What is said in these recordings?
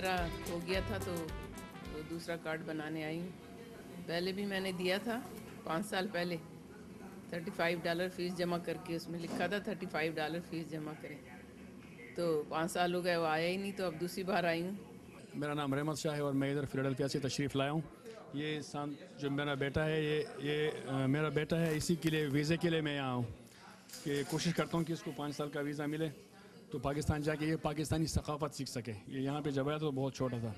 خطرہ ہو گیا تھا تو دوسرا کارڈ بنانے آئی ہوں. پہلے بھی میں نے دیا تھا 5 سال پہلے $35 فیس جمع کر کے، اس میں لکھا تھا $35 فیس جمع کریں. تو 5 سال ہو گئے، وہ آیا ہی نہیں، تو اب دوسری بار آئی ہوں. میرا نام رحمت شاہ ہے اور میں ادھر فیلاڈلفیا سے تشریف لایا ہوں. یہ جو میرا بیٹا ہے یہ میرا بیٹا ہے، اسی کے لیے ویزے کے لیے میں یہاں ہوں کہ کوشش کرتا ہوں کہ اس کو 5 سال کا ویزا ملے تو پاکستان جا کے یہ پاکستانی ثقافت سیکھ سکے. یہ یہاں پہ جب آیا تو بہت چھوٹا تھا.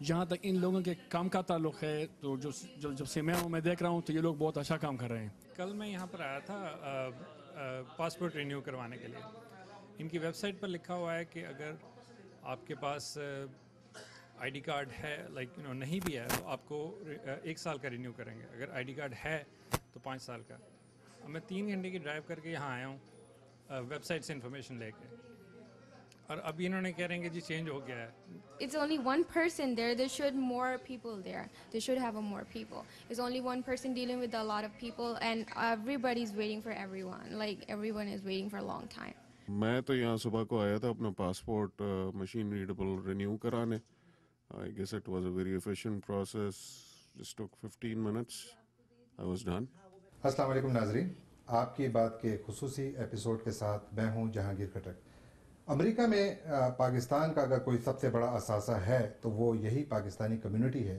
جہاں تک ان لوگوں کے کام کا تعلق ہے تو جب سے میں دیکھ رہا ہوں تو یہ لوگ بہت اچھا کام کر رہے ہیں. کل میں یہاں پر آیا تھا پاسپورٹ رینیو کروانے کے لیے. ان کی ویب سائٹ پر لکھا ہوا ہے کہ اگر آپ کے پاس آئی ڈی کارڈ ہے نہیں بھی ہے تو آپ کو 1 سال کا رینیو کریں گے. اگر آئی ڈی کارڈ ہے تو 5 سال کا. اب میں 3 گھنٹے کی ڈرائیو کر کے یہاں آیا ہوں ویب سائٹ سے انفارمیشن لے کے، اور ابھی انہوں نے کہہ رہے ہیں کہ جی چینج ہو گیا ہے. It's only one person there. There should more people there. They should have more people. It's only one person dealing with a lot of people, and everybody's waiting for everyone. Like everyone is waiting for a long time. میں تو یہاں صبح کو آیا تھا اپنا passport machine readable renew کرانے. I guess it was a very efficient process. Just took 15 minutes. I was done. السلام علیکم ناظرین، آپ کی بات کے خصوصی ایپیسوڈ کے ساتھ میں ہوں جہانگیر کھٹک. امریکہ میں پاکستان کا اگر کوئی سب سے بڑا اثاثہ ہے تو وہ یہی پاکستانی کمیونٹی ہے،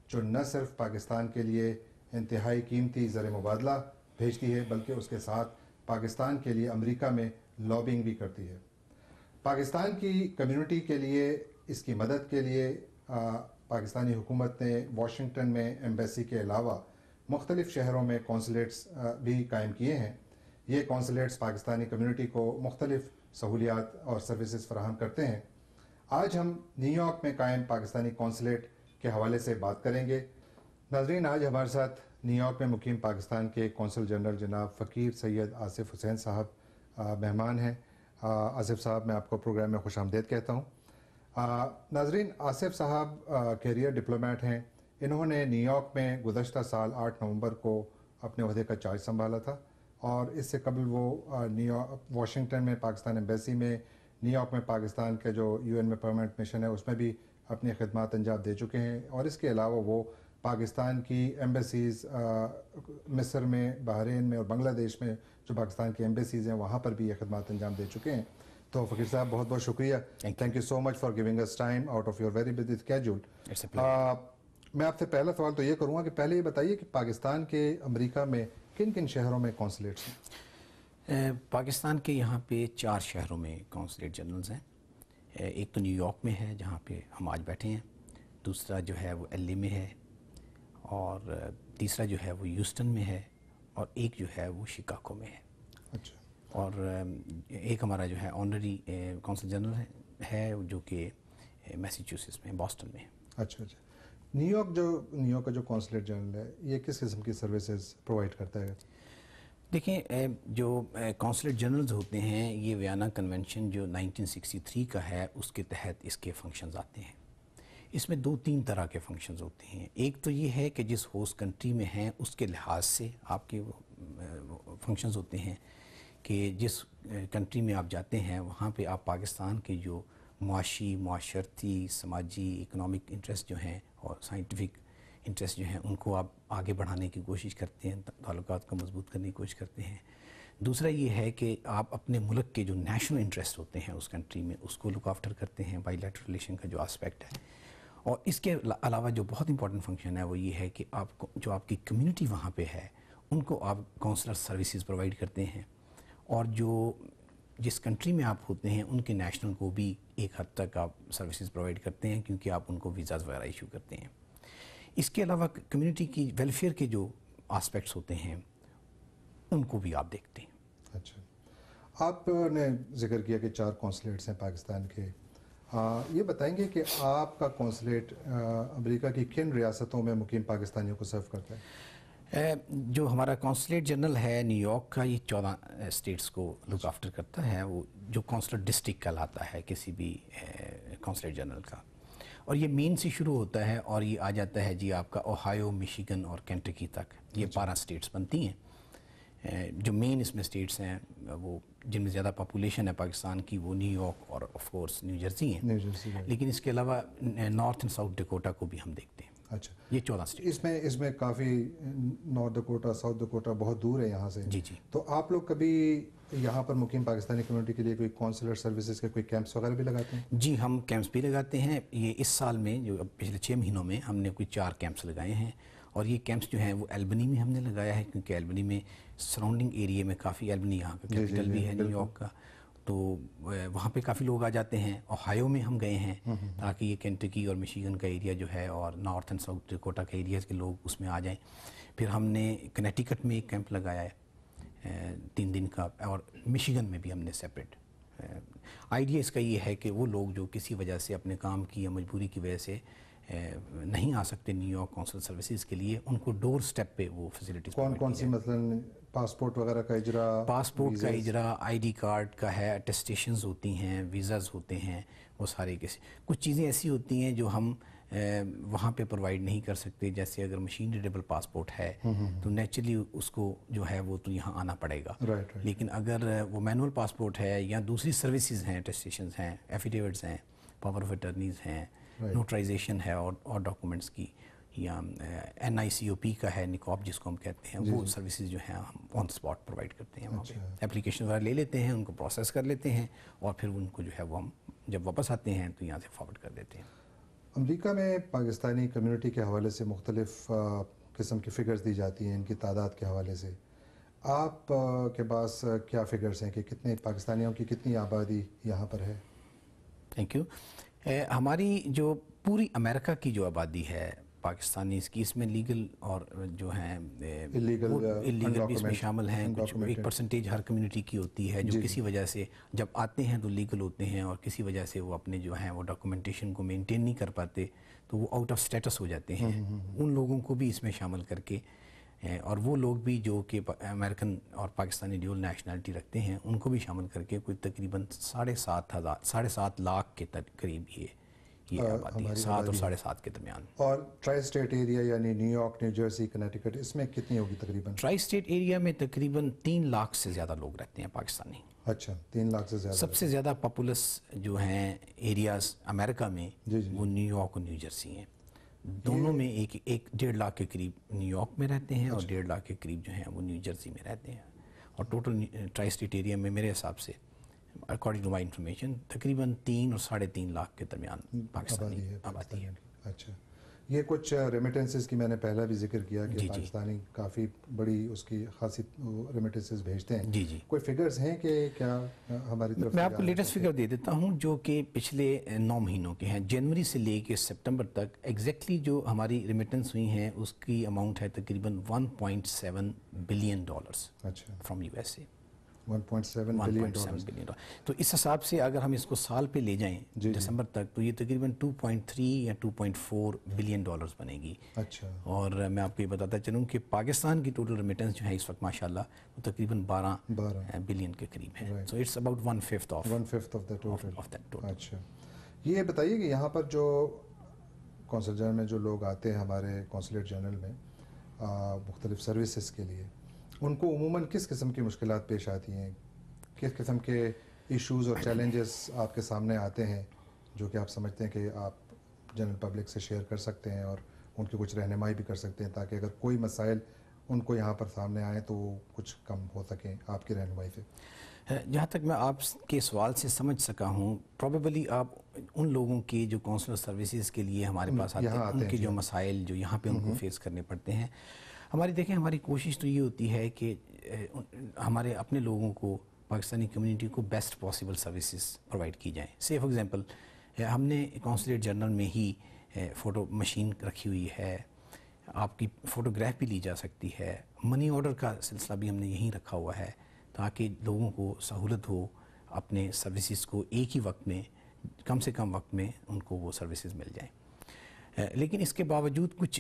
جو نہ صرف پاکستان کے لیے انتہائی قیمتی زر مبادلہ بھیجتی ہے بلکہ اس کے ساتھ پاکستان کے لیے امریکہ میں لابنگ بھی کرتی ہے. پاکستان کی کمیونٹی کے لیے، اس کی مدد کے لیے پاکستانی حکومت نے واشنگٹن میں ایمبیسی کے علاوہ مختلف شہروں میں کونسلیٹس بھی قائم کیے ہیں. یہ کونسلیٹس پاکستانی کمیونٹی کو مختلف سہولیات اور سروسز فراہم کرتے ہیں. آج ہم نیو یارک میں قائم پاکستانی کونسلیٹ کے حوالے سے بات کریں گے. ناظرین، آج ہمارے ساتھ نیو یارک میں مقیم پاکستان کے کونسل جنرل جناب فقیر سید آصف حسین صاحب مہمان ہیں. آصف صاحب، میں آپ کو پروگرام میں خوش آمدید کہتا ہوں. ناظرین، آصف صاحب کیریئر ڈپلومیٹ ہیں. انہوں نے نیو یارک میں گزشتہ سال 8 نومبر کو اپنے عہدے کا چارج سنبھالا تھا، اور اس سے قبل وہ واشنگٹن میں پاکستان ایمبیسی میں، نیو یارک میں پاکستان کے جو UN میں پرماننٹ مشن ہے اس میں بھی اپنی خدمات انجام دے چکے ہیں. اور اس کے علاوہ وہ پاکستان کی ایمبیسیز مصر میں، بحرین میں اور بنگلہ دیش میں جو پاکستان کی ایمبیسیز ہیں وہاں پر بھی یہ خدمات انجام دے چکے ہیں. تو فقیر صاحب، بہت بہت شکریہ. Thank you so much for giving us time out of your very busy schedule. میں آپ سے پہلا سوال تو یہ کروں گا کہ پہلے یہ بتائیے کہ پاکستان کے امریکہ میں کن کن شہروں میں کونسلیٹس ہیں؟ پاکستان کے یہاں پہ 4 شہروں میں کونسلیٹ جنرلز ہیں. ایک تو نیو یارک میں ہے جہاں پہ ہم آج بیٹھے ہیں، دوسرا جو ہے وہ LA میں ہے، اور تیسرا جو ہے وہ ہیوسٹن میں ہے، اور ایک جو ہے وہ شکاگو میں ہے. اچھا. اور ایک ہمارا جو ہے آنرری کونسل جنرل ہے جو کہ میسیچوسٹس میں، بoston میں ہے. اچھا. نیو یارک کا جو کونسلیٹ جنرل ہے یہ کس قسم کی سروسز پرووائڈ کرتا ہے؟ دیکھیں، جو کونسلیٹ جنرلز ہوتے ہیں یہ ویانا کنونشن جو 1963 کا ہے اس کے تحت اس کے فنکشنز آتے ہیں. اس میں 2-3 طرح کے فنکشنز ہوتے ہیں. ایک تو یہ ہے کہ جس ہوسٹ کنٹری میں ہیں اس کے لحاظ سے آپ کے فنکشنز ہوتے ہیں کہ جس کنٹری میں آپ جاتے ہیں وہاں پہ آپ پاکستان کے جو معاشی، معاشرتی، سماجی، اکنامک انٹرسٹ جو ہیں اور سائنٹیفک انٹرسٹ جو ہیں ان کو آپ آگے بڑھانے کی کوشش کرتے ہیں، تعلقات کو مضبوط کرنے کی کوشش کرتے ہیں. دوسرا یہ ہے کہ آپ اپنے ملک کے جو نیشنل انٹرسٹ ہوتے ہیں اس کنٹری میں اس کو لک آفٹر کرتے ہیں، بائی لیٹرل ریلیشن کا جو آسپیکٹ ہے. اور اس کے علاوہ جو بہت امپورٹنٹ فنکشن ہے وہ یہ ہے کہ آپ کو جو آپ کی کمیونٹی وہاں پہ ہے ان کو آپ کونسلر سروسز پرووائڈ کرتے ہیں، اور جو جس کنٹری میں آپ ہوتے ہیں ان کے نیشنل کو بھی ایک حد تک آپ سروسز پرووائڈ کرتے ہیں کیونکہ آپ ان کو ویزاز وغیرہ ایشو کرتے ہیں. اس کے علاوہ کمیونٹی کی ویلفیئر کے جو آسپیکٹس ہوتے ہیں ان کو بھی آپ دیکھتے ہیں. اچھا. آپ نے ذکر کیا کہ 4 کونسلیٹس ہیں پاکستان کے. یہ بتائیں گے کہ آپ کا کونسلیٹ امریکہ کی کن ریاستوں میں مقیم پاکستانیوں کو سرو کرتا ہے؟ جو ہمارا کونسلیٹ جنرل ہے نیو یارک کا یہ 14 اسٹیٹس کو لک آفٹر کرتا ہے. وہ جو کونسلر ڈسٹرکٹ کہلاتا ہے کسی بھی کونسلیٹ جنرل کا، اور یہ مین سے شروع ہوتا ہے اور یہ آ جاتا ہے جی آپ کا اوہایو، میشیگن اور کینٹکی تک. یہ 12 اسٹیٹس بنتی ہیں. جو مین اس میں اسٹیٹس ہیں وہ جن میں زیادہ پاپولیشن ہے پاکستان کی وہ نیو یارک اور آف کورس نیو جرسی ہیں، لیکن اس کے علاوہ نارتھ اینڈ ساؤتھ ڈکوٹا کو بھی ہم دیکھتے ہیں. اچھا، یہ 14 اسٹیٹ. اس میں کافی نارتھ ڈکوٹا ساؤتھ ڈکوٹا بہت دور ہے یہاں سے. جی جی. تو آپ لوگ کبھی یہاں پر مقیم پاکستانی کمیونٹی کے لیے کوئی کونسلر سروسز کے کوئی کیمپس وغیرہ بھی لگاتے ہیں؟ جی ہم کیمپس بھی لگاتے ہیں. یہ اس سال میں جو پچھلے 6 مہینوں میں ہم نے کوئی 4 کیمپس لگائے ہیں، اور یہ کیمپس جو ہیں وہ البنی میں ہم نے لگایا ہے، کیونکہ البنی میں سراؤنڈنگ ایریا میں کافی، البنی یہاں کا کیپٹل بھی ہے نیو یارک کا، تو وہاں پہ کافی لوگ آ جاتے ہیں. اوہایو میں ہم گئے ہیں تاکہ یہ کینٹکی اور مشیگن کا ایریا جو ہے اور نارتھ اینڈ ساؤتھ ڈکوٹا کا ایریاز کے لوگ اس میں آ جائیں. پھر ہم نے کنیکٹیکٹ میں ایک کیمپ لگایا ہے 3 دن کا، اور مشیگن میں بھی ہم نے سیپریٹ. آئیڈیا اس کا یہ ہے کہ وہ لوگ جو کسی وجہ سے اپنے کام کی یا مجبوری کی وجہ سے نہیں آ سکتے نیو یارک کونسل سروسز کے لیے، ان کو ڈور سٹیپ پہ وہ فیسلٹیز. کون سی مثلاً پاسپورٹ وغیرہ کا اجرا؟ پاسپورٹ کا اجرا، آئی ڈی کارڈ کا ہے، اٹیسٹیشنز ہوتی ہیں، ویزاز ہوتے ہیں، وہ سارے کچھ چیزیں ایسی ہوتی ہیں جو ہم وہاں پہ پرووائڈ نہیں کر سکتے. جیسے اگر مشین ریڈیبل پاسپورٹ ہے تو نیچرلی اس کو جو ہے وہ تو یہاں آنا پڑے گا. لیکن اگر وہ مینول پاسپورٹ ہے یا دوسری سروسز ہیں، اٹیسٹیشنز ہیں، ایفیڈیوٹس ہیں، پاور آف اٹرنیز ہیں، نوٹرائزیشن ہے اور ڈاکومنٹس کی، یا NICOP کا ہے، نکوپ جس کو ہم کہتے ہیں، وہ سروسز جو ہیں ہم آن اسپاٹ پرووائڈ کرتے ہیں. وہاں پہ اپلیکیشن وغیرہ لے لیتے ہیں، ان کو پروسیس کر لیتے ہیں، اور پھر ان کو جو ہے وہ ہم جب واپس آتے ہیں تو یہاں سے فارورڈ کر دیتے ہیں. امریکہ میں پاکستانی کمیونٹی کے حوالے سے مختلف قسم کی فگرز دی جاتی ہیں ان کی تعداد کے حوالے سے. آپ کے پاس کیا فگرز ہیں کہ کتنے پاکستانیوں کی کتنی آبادی یہاں پر ہے؟ Thank you. ہماری جو پوری امریکہ کی جو آبادی ہے پاکستانی، اس میں لیگل اور جو ہیں اللیگل بھی اس میں شامل ہیں. کچھ 1% ہر کمیونٹی کی ہوتی ہے جو کسی وجہ سے جب آتے ہیں تو لیگل ہوتے ہیں، اور کسی وجہ سے وہ اپنے جو ہیں وہ ڈاکومنٹیشن کو مینٹین نہیں کر پاتے تو وہ آؤٹ آف سٹیٹس ہو جاتے ہیں. ان لوگوں کو بھی اس میں شامل کر کے، اور وہ لوگ بھی جو کہ امریکن اور پاکستانی ڈیول نیشنلٹی رکھتے ہیں ان کو بھی شامل کر کے کوئی تقریباً 7.5 لاکھ کے قریب یہ آبادی ہے، 7 اور 7.5 کے درمیان. اور ٹرائی اسٹیٹ ایریا یعنی New York, New Jersey, Connecticut, اس میں کتنی ہوگی تقریباً؟ ٹرائی اسٹیٹ ایریا میں تقریباً 3 لاکھ سے زیادہ لوگ رہتے ہیں پاکستانی. اچھا، 3 لاکھ سے زیادہ. سب سے زیادہ پاپولس جو ہیں ایریاز امریکہ میں وہ نیو یارک اور نیو جرسی ہیں. دونوں میں 1.5 لاکھ کے قریب نیو یارک میں رہتے ہیں، اور 1.5 لاکھ کے قریب جو ہیں وہ نیو جرسی میں رہتے ہیں. اور ٹوٹل ٹرائی اسٹیٹ ایریا میں میرے حساب سے اکارڈنگ ٹو مائی انفارمیشن تقریباً 3 اور 3.5 لاکھ کے درمیان پاکستانی آبادی ہے. اچھا، یہ کچھ ریمیٹنسز کی میں نے پہلا بھی ذکر کیا کہ پاکستانی کافی بڑی اس کی خاصی ریمیٹنسز بھیجتے ہیں. جی جی. کوئی فگرز ہیں کہ کیا ہماری طرف؟ میں آپ کو لیٹسٹ فگر دے دیتا ہوں جو کہ پچھلے 9 مہینوں کے ہیں، جنوری سے لے کے سپٹمبر تک ایگزیکٹلی جو ہماری ریمیٹنس ہوئی ہیں اس کی اماؤنٹ ہے تقریباً $1.7 billion from USA. 1.7 billion dollar. تو اس حساب سے اگر ہم اس کو سال پہ لے جائیں دسمبر تک تو یہ تقریباً 2.3 یا 2.4 بلین ڈالرز بنے گی. اچھا. اور میں آپ کو یہ بتاتا چلوں کہ پاکستان کی ٹوٹل ریمیٹنس جو ہے اس وقت ماشاءاللہ وہ تقریباً 12 بلین کے قریب ہے. So it's about 1/5 of the total. اچھا، یہ بتائیے کہ یہاں پر جو کونسل جنرل میں جو لوگ آتے ہیں ہمارے کونسلیٹ جنرل میں مختلف سروسز کے لیے، ان کو عموماً کس قسم کی مشکلات پیش آتی ہیں؟ کس قسم کے ایشوز اور چیلنجز آپ کے سامنے آتے ہیں جو کہ آپ سمجھتے ہیں کہ آپ جنرل پبلک سے شیئر کر سکتے ہیں اور ان کی کچھ رہنمائی بھی کر سکتے ہیں تاکہ اگر کوئی مسائل ان کو یہاں پر سامنے آئیں تو وہ کچھ کم ہو سکیں آپ کی رہنمائی سے؟ جہاں تک میں آپ کے سوال سے سمجھ سکا ہوں، پروبیبلی آپ ان لوگوں کے جو کونسلر سروسز کے لیے ہمارے پاس آتے ہیں ان کے جو مسائل جو یہاں پہ ان کو فیس کرنے پڑتے ہیں، ہماری کوشش تو یہ ہوتی ہے کہ ہمارے اپنے لوگوں کو، پاکستانی کمیونٹی کو بیسٹ پاسبل سروسز پرووائڈ کی جائیں. سے فار ایگزامپل ہم نے کونسلیٹ جنرل میں ہی فوٹو مشین رکھی ہوئی ہے، آپ کی فوٹوگراف بھی لی جا سکتی ہے. منی آرڈر کا سلسلہ بھی ہم نے یہیں رکھا ہوا ہے تاکہ لوگوں کو سہولت ہو اپنے سروسز کو ایک ہی وقت میں، کم سے کم وقت میں ان کو وہ سروسز مل جائیں. لیکن اس کے باوجود کچھ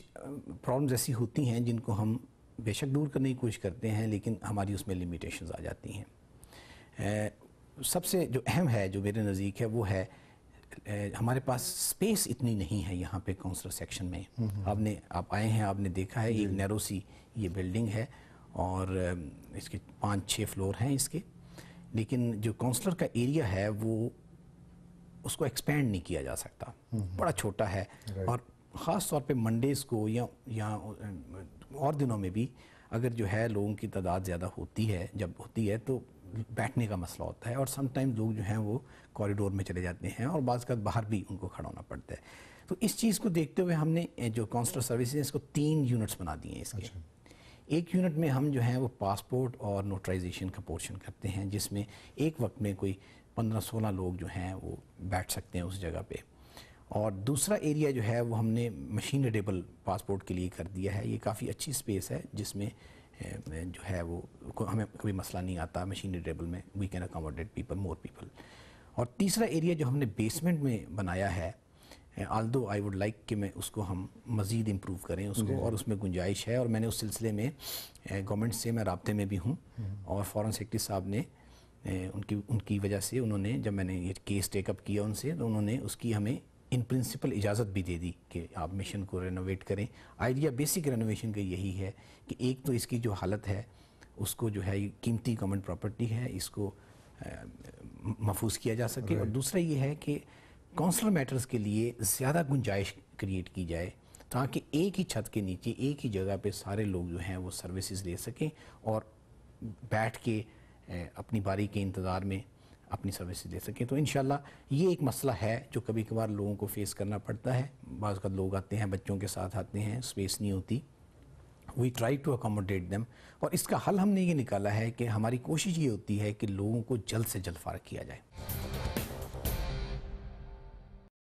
پرابلمز ایسی ہوتی ہیں جن کو ہم بے شک دور کرنے کی کوشش کرتے ہیں، لیکن ہماری اس میں لمیٹیشنز آ جاتی ہیں. سب سے جو اہم ہے جو میرے نزدیک ہے وہ ہے ہمارے پاس سپیس اتنی نہیں ہے یہاں پہ کونسلر سیکشن میں. آپ آئے ہیں، آپ نے دیکھا ہے ایک نیرو سی یہ بلڈنگ ہے، اور اس کے 5-6 فلور ہیں اس کے، لیکن جو کونسلر کا ایریا ہے وہ اس کو ایکسپینڈ نہیں کیا جا سکتا، بڑا چھوٹا ہے. اور خاص طور پہ منڈیز کو یا اور دنوں میں بھی اگر جو ہے لوگوں کی تعداد زیادہ ہوتی ہے، جب ہوتی ہے تو بیٹھنے کا مسئلہ ہوتا ہے، اور سم ٹائم لوگ جو ہیں وہ کوریڈور میں چلے جاتے ہیں اور بعض کا باہر بھی ان کو کھڑا ہونا پڑتا ہے. تو اس چیز کو دیکھتے ہوئے ہم نے جو کونسلر سروسز ہیں اس کو 3 یونٹس بنا دیے ہیں اس کے. ایک یونٹ میں ہم جو ہیں وہ پاسپورٹ اور نوٹرائزیشن کا پورشن کرتے ہیں، جس میں ایک وقت میں کوئی 15-16 لوگ جو ہیں وہ بیٹھ سکتے ہیں اس جگہ پہ. اور دوسرا ایریا جو ہے وہ ہم نے مشین ریڈیبل پاسپورٹ کے لیے کر دیا ہے. یہ کافی اچھی سپیس ہے جس میں جو ہے وہ ہمیں کوئی مسئلہ نہیں آتا مشین ریڈیبل میں. We can accommodate people, more people. اور تیسرا ایریا جو ہم نے بیسمنٹ میں بنایا ہے، آلدو آئی ووڈ لائک کہ میں اس کو ہم مزید امپروو کریں اس کو، اور اس میں گنجائش ہے. اور میں نے اس سلسلے میں گورنمنٹ سے میں رابطے میں بھی ہوں، اور فارن سیکرٹری صاحب نے ان کی وجہ سے انہوں نے، جب میں نے یہ کیس ٹیک اپ کیا ان سے، تو انہوں نے اس کی ہمیں ان پرنسپل اجازت بھی دے دی کہ آپ مشن کو رینوویٹ کریں. آئیڈیا بیسک رینوویشن کا یہی ہے کہ ایک تو اس کی جو حالت ہے اس کو جو ہے قیمتی گورنمنٹ پراپرٹی ہے، اس کو محفوظ کیا جا سکے. اور دوسرا یہ ہے کہ کونسلر میٹرز کے لیے زیادہ گنجائش کریٹ کی جائے تاکہ ایک ہی چھت کے نیچے ایک ہی جگہ پہ سارے لوگ جو ہیں وہ سروسز لے سکیں اور بیٹھ کے اپنی باری کے انتظار میں اپنی سروسز لے سکیں. تو انشاءاللہ یہ ایک مسئلہ ہے جو کبھی کبھار لوگوں کو فیس کرنا پڑتا ہے. بعض اوقات لوگ آتے ہیں بچوں کے ساتھ آتے ہیں، اسپیس نہیں ہوتی. We try to accommodate them. اور اس کا حل ہم نے یہ نکالا ہے کہ ہماری کوشش یہ ہوتی ہے کہ لوگوں کو جلد سے جلد فارغ کیا جائے.